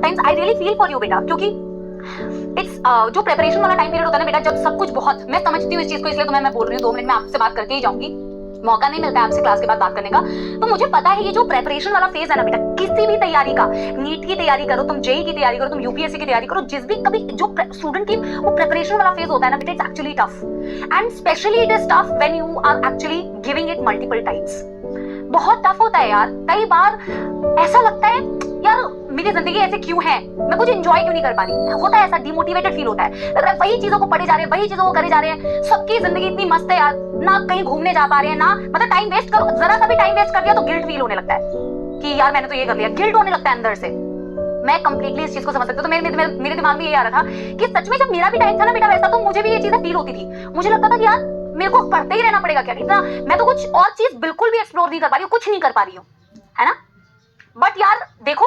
Sometimes I really feel for you बेटा, क्योंकि it's जो प्रेपरेशन वाला टाइम पीरियड होता है ना बेटा, जब सब कुछ बहुत, मैं समझती हूँ इस चीज को, इसलिए तुम्हें मैं बोल रही हूँ, 2 मिनट में आपसे बात करके ही जाऊंगी, मौका नहीं मिलता है आपसे क्लास के बाद बात करने का। तो मुझे पता है ये जो प्रेपरेशन वाला फेज है ना बेटा, किसी भी तैयारी का, नीट की तैयारी करो तुम, जेई की तैयारी करो तुम, यूपीएससी की तैयारी करो, जिस भी कभी जो स्टूडेंट की वो प्रेपरेशन वाला फेज होता है ना बेटा, it's actually tough, and specially it is tough when you are actually giving it multiple times. बहुत टफ होता है यार, कई बार ऐसा लगता है यार मेरी जिंदगी ऐसे क्यों है, मैं कुछ एंजॉय क्यों नहीं कर पा रही, होता है ऐसा, डिमोटिवेटेड फील होता है, लग रहा है वही चीजों को पढ़े जा रहे हैं, वही चीजों को करे जा रहे हैं, सबकी जिंदगी इतनी मस्त है यार, ना कहीं घूमने जा पा रहे हैं, ना मतलब टाइम वेस्ट करो, जरा सा भी टाइम वेस्ट कर दिया तो गिल्ट फील होने लगता है कि यार मैंने तो ये कर लिया, गिल्ट होने लगता है अंदर से। मैं कंप्लीटली इस चीज को समझ सकती हूँ। तो मेरे दिमाग में ये आ रहा था कि सच में जब मेरा भी टाइम था ना बेटा वैसा, तो मुझे भी ये चीजें फील होती थी, मुझे लगता था कि यार मेरे को पढ़ते ही रहना पड़ेगा क्या, इतना मैं तो कुछ और चीज बिल्कुल भी एक्सप्लोर नहीं कर पा रही हूँ, कुछ नहीं कर पा रही हूँ, है ना। बट यार देखो,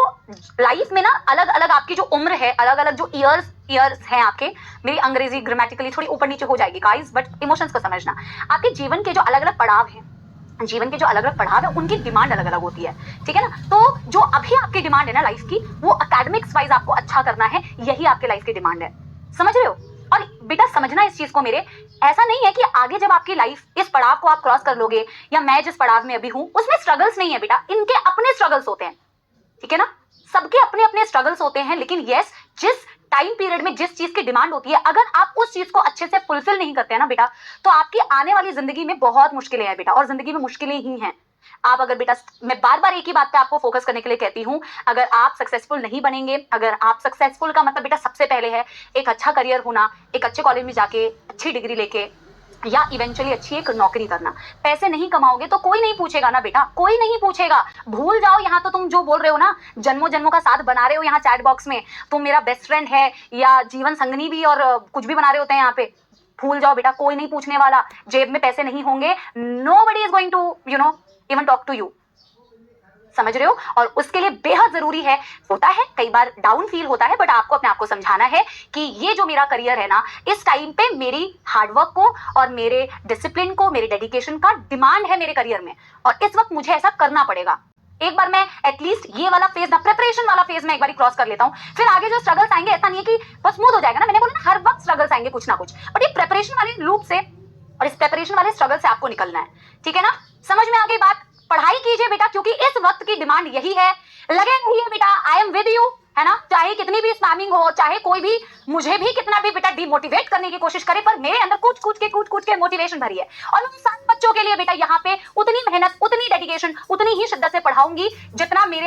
लाइफ में ना अलग अलग आपकी जो उम्र है, अलग अलग जो ईयर्स हैं आपके, मेरी अंग्रेजी ग्रामेटिकली थोड़ी ऊपर नीचे हो जाएगी गाइस, बट इमोशंस को समझना, आपके जीवन के जो अलग अलग पड़ाव हैं, जीवन के जो अलग अलग पड़ाव है उनकी डिमांड अलग अलग होती है, ठीक है ना। तो जो अभी आपकी डिमांड है ना लाइफ की, वो एकेडमिक्स वाइज आपको अच्छा करना है, यही आपके लाइफ की डिमांड है, समझ रहे हो। और बेटा समझना इस चीज को मेरे, ऐसा नहीं है कि आगे जब आपकी लाइफ इस पड़ाव को आप क्रॉस कर लोगे, या मैं जिस पड़ाव में अभी हूं उसमें स्ट्रगल्स नहीं है बेटा, इनके अपने स्ट्रगल्स होते हैं, ठीक है ना, सबके अपने अपने स्ट्रगल्स होते हैं, लेकिन यस जिस टाइम पीरियड में जिस चीज की डिमांड होती है, अगर आप उस चीज को अच्छे से फुलफिल नहीं करते हैं ना बेटा, तो आपकी आने वाली जिंदगी में बहुत मुश्किलें हैं बेटा, और जिंदगी में मुश्किलें ही हैं। आप अगर बेटा, मैं बार बार एक ही बात पे आपको फोकस करने के लिए कहती हूँ, अगर आप सक्सेसफुल नहीं बनेंगे, अगर आप सक्सेसफुल का मतलब बेटा सबसे पहले है एक अच्छा करियर होना, एक अच्छे कॉलेज में जाके अच्छी डिग्री लेके, या इवेंचुअली अच्छी एक नौकरी करना। पैसे नहीं कमाओगे तो कोई नहीं पूछेगा ना बेटा, कोई नहीं पूछेगा, भूल जाओ यहाँ तो तुम जो बोल रहे हो ना, जन्मों जन्मों का साथ बना रहे हो यहाँ चैट बॉक्स में, तुम मेरा बेस्ट फ्रेंड है या जीवन संगनी भी, और कुछ भी बना रहे होते हैं यहाँ पे, भूल जाओ बेटा, कोई नहीं पूछने वाला, जेब में पैसे नहीं होंगे, nobody is going to even talk to you, समझ रहे हो। और उसके लिए बेहद जरूरी है, होता है कई बार डाउन फील होता है, बट आपको अपने आप को समझाना है कि ये जो मेरा करियर है ना, इस टाइम पे मेरी हार्डवर्क को और मेरे डिसिप्लिन को, मेरे डेडिकेशन का डिमांड है मेरे करियर में, और इस वक्त मुझे ऐसा करना पड़ेगा। एक बार मैं एटलीस्ट ये वाला फेज ना, प्रिपरेशन वाला फेज मैं एक बार क्रॉस कर लेता हूँ, फिर आगे जो स्ट्रगल्स आएंगे, ऐसा नहीं है कि बस स्मूथ हो जाएगा ना, मैंने बोला ना हर वक्त स्ट्रगल्स आएंगे कुछ ना कुछ, बट ये प्रिपरेशन वाले लूप से और इस प्रिपरेशन वाले स्ट्रगल से आपको निकलना है, ठीक है ना। समझ में आ गई बात, पढ़ाई कीजिए बेटा, क्योंकि इस वक्त की डिमांड यही है, लगे रहिए बेटा, आई एम विद यू, है ना, चाहे कितनी भी स्पैमिंग हो, चाहे कोई भी मुझे भी कितना भी बेटा डिमोटिवेट करने की कोशिश करे, पर मेरे अंदर कूच के मोटिवेशन भरी है, और मैं सारे बच्चों के लिए बेटा यहाँ पे उतनी मेहनत, उतनी डेडिकेशन, उतनी ही शिद्दत से पढ़ाऊंगी जितना मेरे